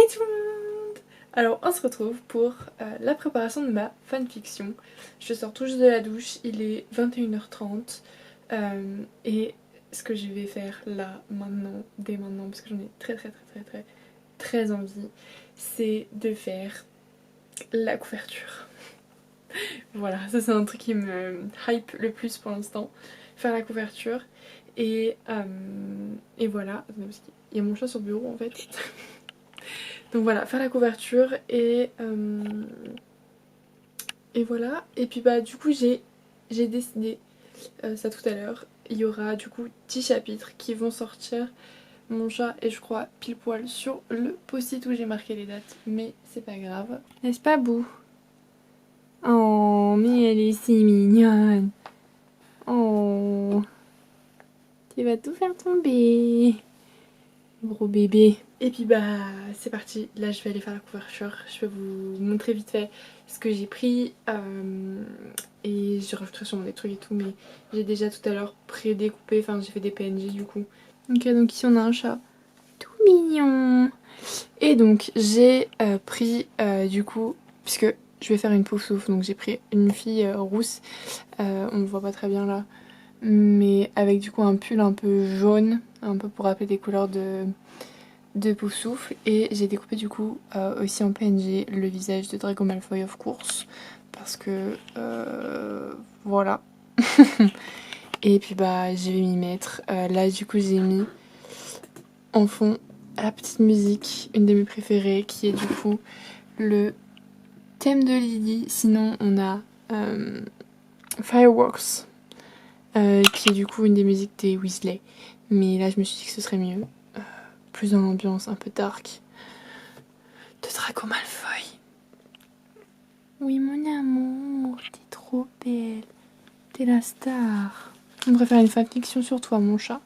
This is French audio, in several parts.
Hey tout le monde! Alors on se retrouve pour la préparation de ma fanfiction. Je sors tout juste de la douche, il est 21h30 et ce que je vais faire là, maintenant, dès maintenant, parce que j'en ai très envie, c'est de faire la couverture. Voilà, ça c'est un truc qui me hype le plus pour l'instant, faire la couverture et voilà. Attendez, parce qu'il y a mon chat sur le bureau en fait. Donc voilà, faire la couverture et voilà. Et puis bah du coup j'ai décidé ça tout à l'heure. Il y aura du coup 10 chapitres qui vont sortir. Mon chat est je crois pile poil sur le post-it où j'ai marqué les dates. Mais c'est pas grave. N'est-ce pas Bou? Oh mais elle est si mignonne. Oh, tu vas tout faire tomber. Gros bébé. Et puis bah c'est parti, là je vais aller faire la couverture, je vais vous montrer vite fait ce que j'ai pris et je rajouterai sûrement des trucs et tout, mais j'ai déjà tout à l'heure pré-découpé, enfin j'ai fait des PNG du coup. Ok, donc ici on a un chat tout mignon. Et donc j'ai pris du coup, puisque je vais faire une peau souffle, donc j'ai pris une fille rousse, on ne voit pas très bien là, mais avec du coup un pull un peu jaune, un peu pour rappeler des couleurs de Poufsouffle, et j'ai découpé du coup aussi en PNG le visage de Draco Malfoy of course parce que voilà. Et puis bah je vais m'y mettre. Là du coup j'ai mis en fond la petite musique, une de mes préférées, qui est du coup le thème de Lily. Sinon on a Fireworks qui est du coup une des musiques des Weasley, mais là je me suis dit que ce serait mieux, plus dans l'ambiance un peu dark de Draco Malfoy. Oui mon amour, t'es trop belle, t'es la star. On devrait faire une fanfiction sur toi mon chat.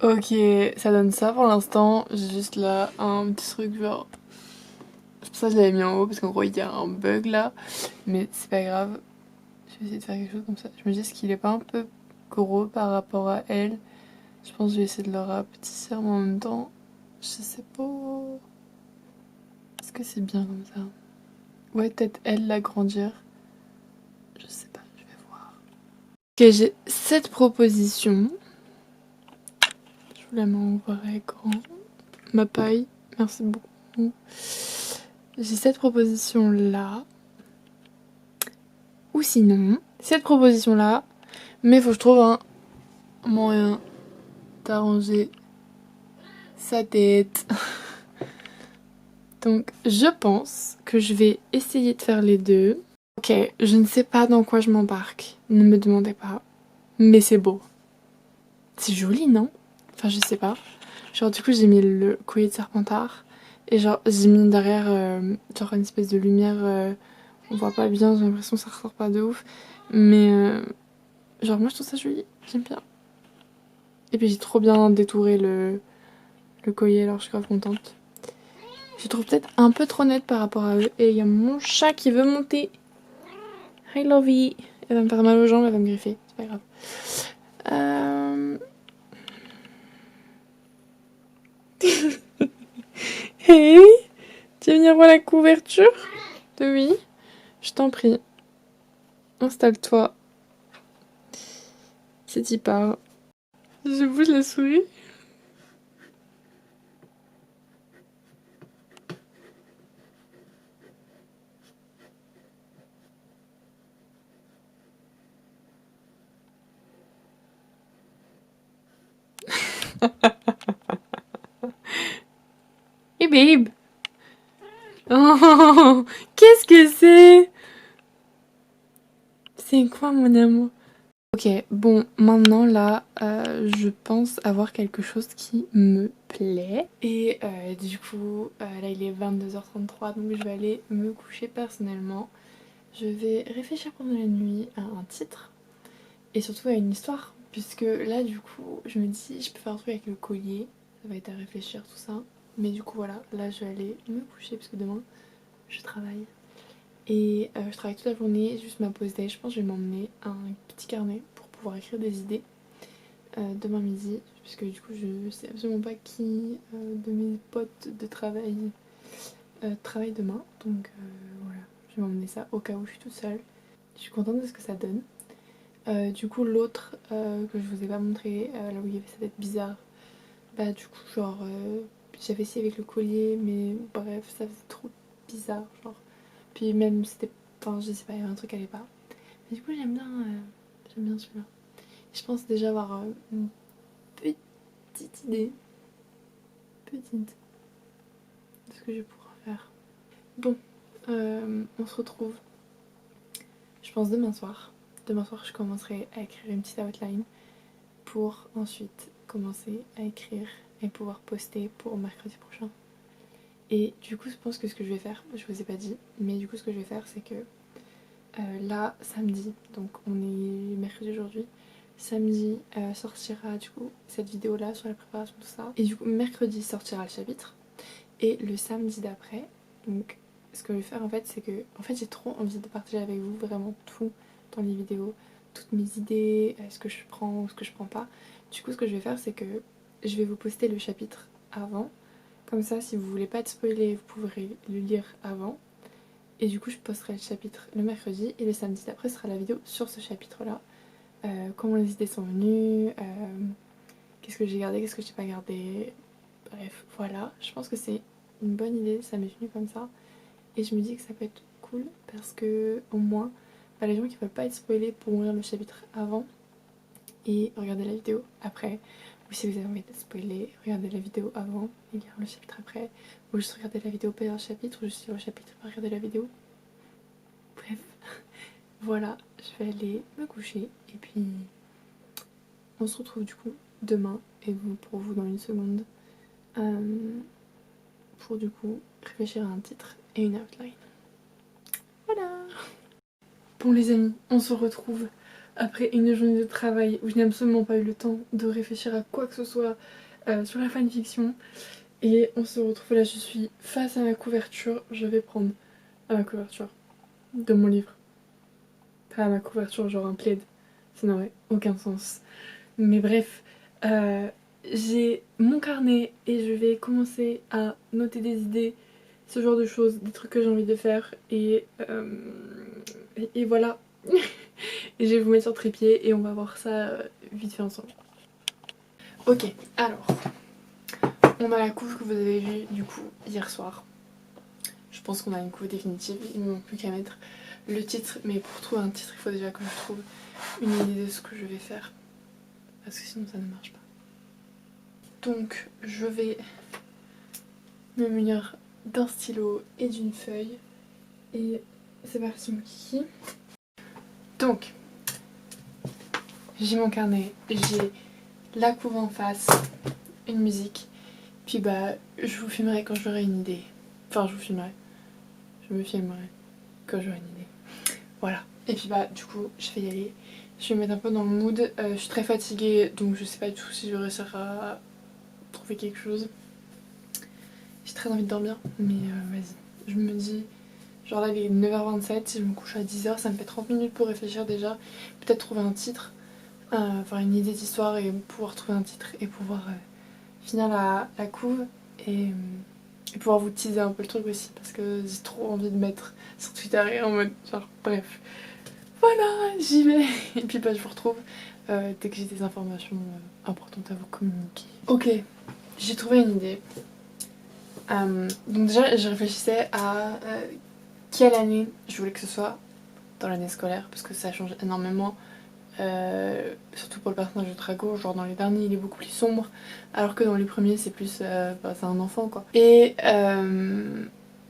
Ok, ça donne ça pour l'instant. J'ai juste là un petit truc genre... Ça je l'avais mis en haut parce qu'en gros il y a un bug là. Mais c'est pas grave. Je vais essayer de faire quelque chose comme ça. Je me dis est-ce qu'il est pas un peu gros par rapport à elle. Je pense que je vais essayer de le rapetisser en même temps. Je sais pas. Est-ce que c'est bien comme ça? Ouais, peut-être elle l'agrandir. Je sais pas, je vais voir. Ok, j'ai cette proposition. Je vous la mets en vrai grand. Ma paille, merci beaucoup. J'ai cette proposition là. Ou sinon, cette proposition là. Mais faut que je trouve un moyen d'arranger sa tête. Donc je pense que je vais essayer de faire les deux. Ok, je ne sais pas dans quoi je m'embarque. Ne me demandez pas. Mais c'est beau. C'est joli, non? Enfin, je sais pas. Genre, du coup, j'ai mis le collier de Serpentard. Et genre, j'ai mis derrière, genre, une espèce de lumière. On voit pas bien, j'ai l'impression que ça ressort pas de ouf. Mais, genre, moi, je trouve ça joli. J'aime bien. Et puis, j'ai trop bien détouré le collier, alors je suis grave contente. Je trouve peut-être un peu trop nette par rapport à eux. Et il y a mon chat qui veut monter. Hi, Lovey. Elle va me faire mal aux jambes, elle va me griffer. C'est pas grave. Hey, tu veux venir voir la couverture? Oui, je t'en prie. Installe-toi. C'est y part. Je bouge la souris. Hey babe. Oh, qu'est-ce que c'est? C'est quoi mon amour? Ok, bon, maintenant là, je pense avoir quelque chose qui me plaît. Et du coup, là il est 22h33, donc je vais aller me coucher personnellement. Je vais réfléchir pendant la nuit à un titre et surtout à une histoire. Puisque là, du coup, je me dis, je peux faire un truc avec le collier. Ça va être à réfléchir, tout ça. Mais du coup, voilà, là je vais aller me coucher parce que demain, je travaille. Et je travaille toute la journée, juste ma pause déj. Je pense que je vais m'emmener un petit carnet pour pouvoir écrire des idées demain midi. Puisque du coup, je sais absolument pas qui de mes potes de travail travaille demain. Donc voilà, je vais m'emmener ça au cas où je suis toute seule. Je suis contente de ce que ça donne. Du coup, l'autre que je vous ai pas montré, là où il y avait cette tête bizarre, bah du coup, genre, j'avais essayé avec le collier, mais bref, ça faisait trop bizarre, genre. Puis même, c'était, enfin, je sais pas, il y avait un truc qui allait pas. Mais du coup, j'aime bien celui-là. Je pense déjà avoir une petite idée, petite, de ce que je pourrais faire. Bon, on se retrouve, je pense, demain soir. Demain soir, je commencerai à écrire une petite outline pour ensuite commencer à écrire et pouvoir poster pour mercredi prochain. Et du coup, je pense que ce que je vais faire, je vous ai pas dit, mais du coup, ce que je vais faire, c'est que là, samedi, donc on est mercredi aujourd'hui, samedi sortira du coup cette vidéo là sur la préparation, tout ça. Et du coup, mercredi sortira le chapitre. Et le samedi d'après, donc ce que je vais faire en fait, c'est que j'ai trop envie de partager avec vous vraiment tout dans les vidéos, toutes mes idées, ce que je prends ou ce que je prends pas. Du coup, ce que je vais faire, c'est que je vais vous poster le chapitre avant. Comme ça, si vous voulez pas être spoilé, vous pourrez le lire avant. Et du coup, je posterai le chapitre le mercredi et le samedi d'après sera la vidéo sur ce chapitre-là. Comment les idées sont venues, qu'est-ce que j'ai gardé, qu'est-ce que j'ai pas gardé. Bref, voilà. Je pense que c'est une bonne idée, ça m'est venu comme ça. Et je me dis que ça peut être cool parce que au moins, bah, les gens qui veulent pas être spoilés pourront lire le chapitre avant et regarder la vidéo après. Ou si vous avez envie d'être spoilé, regardez la vidéo avant et lire le chapitre après. Ou juste regarder la vidéo pas lire le chapitre, ou juste lire le chapitre et pas regarder la vidéo. Bref, voilà, je vais aller me coucher et puis on se retrouve du coup demain et vous pour vous dans une seconde pour du coup réfléchir à un titre et une outline. Voilà. Bon les amis, on se retrouve après une journée de travail où je n'ai absolument pas eu le temps de réfléchir à quoi que ce soit sur la fanfiction. Et on se retrouve là, je suis face à ma couverture. Je vais prendre à ma couverture de mon livre. Pas à ma couverture genre un plaid, ça n'aurait aucun sens. Mais bref, j'ai mon carnet et je vais commencer à noter des idées, ce genre de choses, des trucs que j'ai envie de faire et voilà. Et je vais vous mettre sur trépied et on va voir ça vite fait ensemble. Ok, alors, on a la couve que vous avez vue du coup hier soir. Je pense qu'on a une couve définitive, il ne me manque plus qu'à mettre le titre, mais pour trouver un titre, il faut déjà que je trouve une idée de ce que je vais faire. Parce que sinon ça ne marche pas. Donc je vais me munir d'un stylo et d'une feuille. Et c'est parti mon kiki. Donc, j'ai mon carnet, j'ai la couve en face, une musique. Puis bah, je vous filmerai quand j'aurai une idée. Enfin, je vous filmerai. Je me filmerai quand j'aurai une idée. Voilà. Et puis bah, du coup, je vais y aller. Je vais me mettre un peu dans le mood. Je suis très fatiguée, donc je sais pas du tout si je vais réussir à trouver quelque chose. J'ai très envie de dormir, mais vas-y. Je me dis, genre là il est 9h27, si je me couche à 10h, ça me fait 30 minutes pour réfléchir déjà. Peut-être trouver un titre, enfin une idée d'histoire et pouvoir trouver un titre et pouvoir finir la couve et pouvoir vous teaser un peu le truc aussi parce que j'ai trop envie de mettre sur Twitter et en mode genre bref. Voilà, j'y vais. Et puis bah je vous retrouve dès que j'ai des informations importantes à vous communiquer. Ok, j'ai trouvé une idée. Donc déjà je réfléchissais à quelle année je voulais que ce soit dans l'année scolaire parce que ça change énormément, surtout pour le personnage de Drago. Genre dans les derniers il est beaucoup plus sombre alors que dans les premiers c'est plus c'est un enfant quoi. Et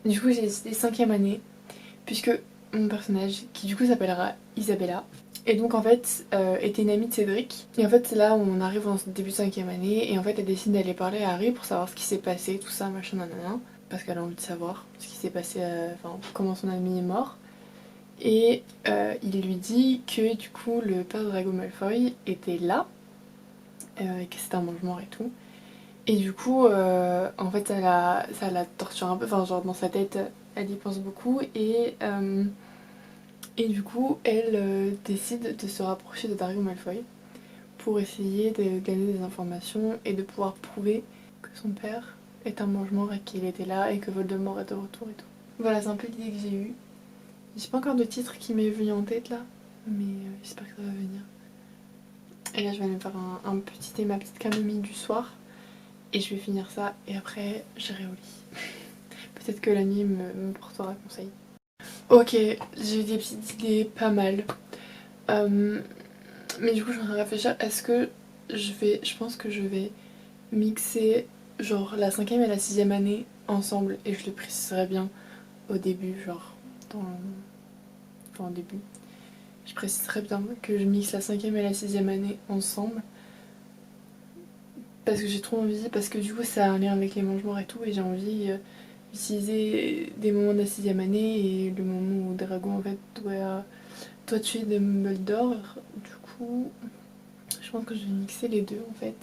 Du coup j'ai décidé 5ème année, puisque mon personnage, qui du coup s'appellera Isabella, et donc en fait était une amie de Cédric. Et en fait c'est là où on arrive en début de 5ème année, et en fait elle décide d'aller parler à Harry pour savoir ce qui s'est passé, tout ça, machin nanana. Parce qu'elle a envie de savoir ce qui s'est passé, enfin comment son ami est mort. Et il lui dit que du coup le père de Drago Malfoy était là, et que c'était un mangement et tout. Et du coup, en fait, ça la torture un peu, enfin, genre dans sa tête, elle y pense beaucoup. Et du coup, elle décide de se rapprocher de Drago Malfoy pour essayer de gagner des informations et de pouvoir prouver que son père est un mange-mort et qu'il était là et que Voldemort est de retour et tout. Voilà, c'est un peu l'idée que j'ai eue. J'ai pas encore de titre qui m'est venu en tête là, mais j'espère que ça va venir. Et là, je vais aller me faire un petit thé, ma petite camomille du soir. Et je vais finir ça et après j'irai au lit. Peut-être que la nuit me portera conseil. Ok, j'ai eu des petites idées pas mal. Euh, mais du coup je suis en train de réfléchir, est-ce que je pense que je vais mixer genre la 5ème et la 6ème année ensemble et je le préciserai bien au début, genre dans... Enfin au début. Je préciserai bien que je mixe la 5ème et la 6ème année ensemble. Parce que j'ai trop envie, parce que du coup ça a un lien avec les mangements et tout, et j'ai envie d'utiliser des moments de la 6ème année et le moment où Drago en fait doit tuer Dumbledore. Du coup, je pense que je vais mixer les deux en fait,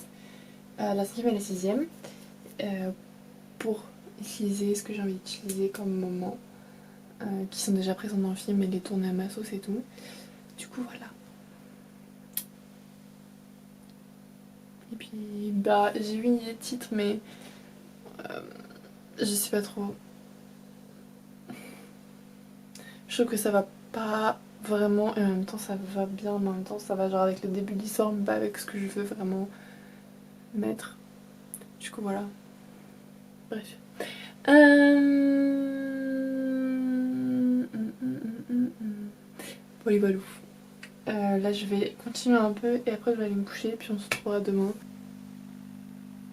la 5ème et la 6ème, pour utiliser ce que j'ai envie d'utiliser comme moments qui sont déjà présents dans le film et les tourner à ma sauce et tout. Du coup, voilà. Et puis, bah, j'ai eu une idée de titre, mais je sais pas trop. Je trouve que ça va pas vraiment et en même temps ça va bien, mais en même temps ça va genre avec le début de l'histoire, mais pas avec ce que je veux vraiment mettre. Du coup voilà. Bref. Voilà. Là je vais continuer un peu et après je vais aller me coucher puis on se retrouvera demain.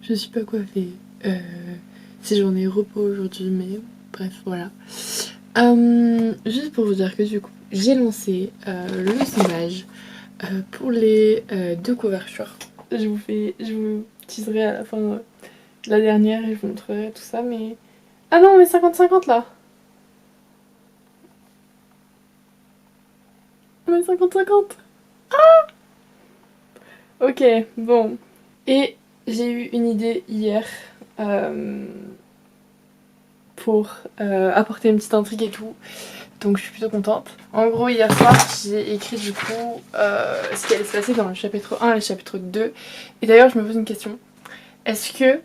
Je suis pas coiffée. C'est journée repos aujourd'hui mais bref voilà. Juste pour vous dire que du coup j'ai lancé le sondage pour les deux couvertures. Je vous teaserai à la fin la dernière et je vous montrerai tout ça, mais... Ah non, on est 50-50 là. On est 50-50. Ok, bon. Et j'ai eu une idée hier euh, pour apporter une petite intrigue et tout. Donc je suis plutôt contente. En gros, hier soir, j'ai écrit du coup ce qui allait se passer dans le chapitre 1 et le chapitre 2. Et d'ailleurs, je me pose une question. Est-ce que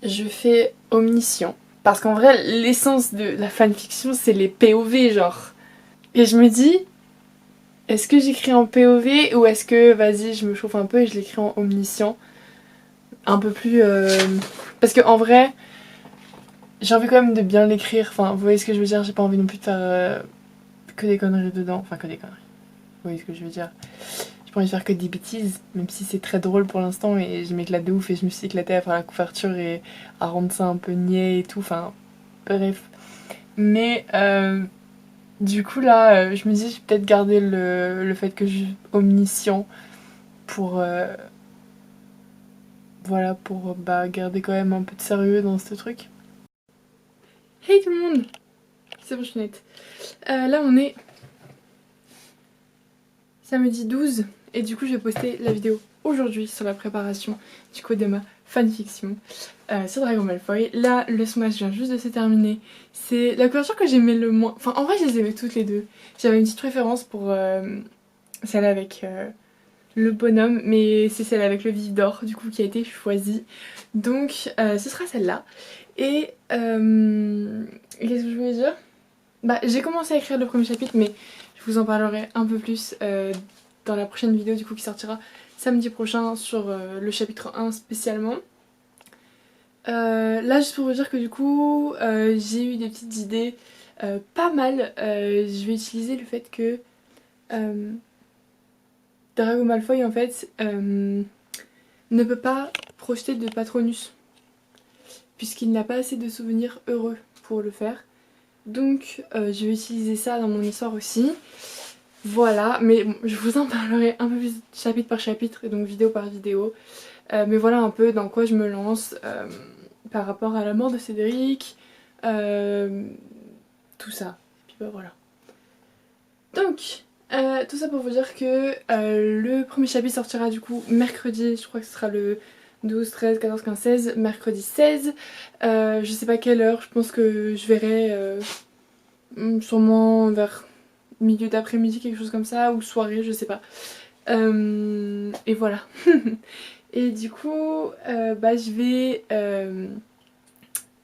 je fais omniscient? Parce qu'en vrai, l'essence de la fanfiction, c'est les POV, genre. Et je me dis, est-ce que j'écris en POV ou est-ce que, vas-y, je me chauffe un peu et je l'écris en omniscient? Un peu plus... Parce que en vrai, j'ai envie quand même de bien l'écrire. Enfin, vous voyez ce que je veux dire? J'ai pas envie non plus de faire que des conneries dedans. Enfin, que des conneries. Vous voyez ce que je veux dire? J'ai pas envie de faire que des bêtises, même si c'est très drôle pour l'instant et je m'éclate de ouf et je me suis éclatée à faire la couverture et à rendre ça un peu niais et tout. Enfin, bref. Mais du coup là, je me dis, je vais peut-être garder le fait que je suis omniscient pour voilà, pour bah, garder quand même un peu de sérieux dans ce truc. Hey tout le monde, c'est Brunette. Là on est samedi 12 et du coup je vais poster la vidéo aujourd'hui sur la préparation du coup de ma fanfiction sur Drago Malfoy. Là le sondage vient juste de se terminer. C'est la couverture que j'aimais le moins. Enfin en vrai je les aimais toutes les deux. J'avais une petite préférence pour celle avec le bonhomme, mais c'est celle avec le vif d'or du coup qui a été choisie. Donc ce sera celle-là. Et qu'est-ce que je voulais dire? Bah j'ai commencé à écrire le premier chapitre mais je vous en parlerai un peu plus dans la prochaine vidéo du coup qui sortira samedi prochain sur le chapitre 1 spécialement. Là juste pour vous dire que du coup j'ai eu des petites idées pas mal. Je vais utiliser le fait que Drago Malfoy en fait ne peut pas projeter de Patronus puisqu'il n'a pas assez de souvenirs heureux pour le faire. Donc je vais utiliser ça dans mon histoire aussi. Voilà, mais bon, je vous en parlerai un peu plus chapitre par chapitre et donc vidéo par vidéo. Mais voilà un peu dans quoi je me lance par rapport à la mort de Cédric, tout ça. Et puis bah voilà. Donc, tout ça pour vous dire que le premier chapitre sortira du coup mercredi, je crois que ce sera le 12, 13, 14, 15, 16, mercredi 16. Je sais pas quelle heure, je pense que je verrai sûrement vers milieu d'après-midi, quelque chose comme ça, ou soirée, je sais pas. Et voilà. Et du coup, bah, je vais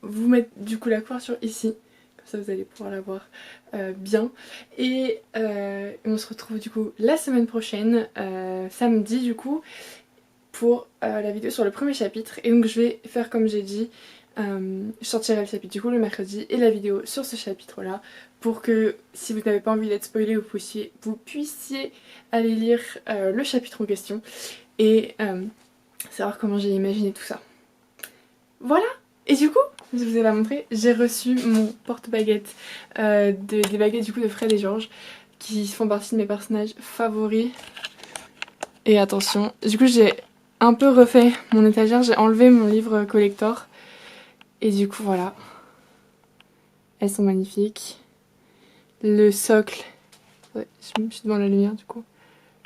vous mettre du coup la couverture ici. Comme ça vous allez pouvoir la voir bien. Et on se retrouve du coup la semaine prochaine, samedi du coup, pour la vidéo sur le premier chapitre. Et donc je vais faire comme j'ai dit. Je sortirai le chapitre du coup le mercredi et la vidéo sur ce chapitre là pour que si vous n'avez pas envie d'être spoilé vous puissiez aller lire le chapitre en question et savoir comment j'ai imaginé tout ça. Voilà. Et du coup, je vous ai pas montré, j'ai reçu mon porte-baguette des baguettes du coup de Fred et George qui font partie de mes personnages favoris. Et attention, du coup j'ai un peu refait mon étagère, j'ai enlevé mon livre collector. Et du coup voilà, elles sont magnifiques. Le socle, ouais, je suis devant la lumière du coup.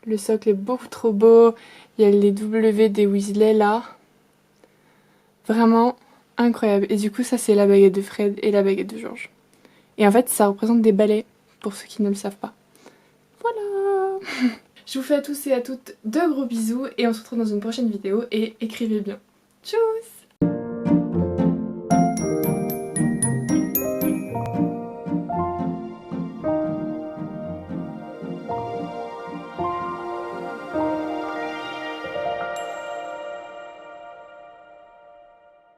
Le socle est beaucoup trop beau. Il y a les W des Weasley là. Vraiment incroyable. Et du coup ça c'est la baguette de Fred et la baguette de George. Et en fait ça représente des balais pour ceux qui ne le savent pas. Voilà. Je vous fais à tous et à toutes de gros bisous et on se retrouve dans une prochaine vidéo et écrivez bien. Tchuss.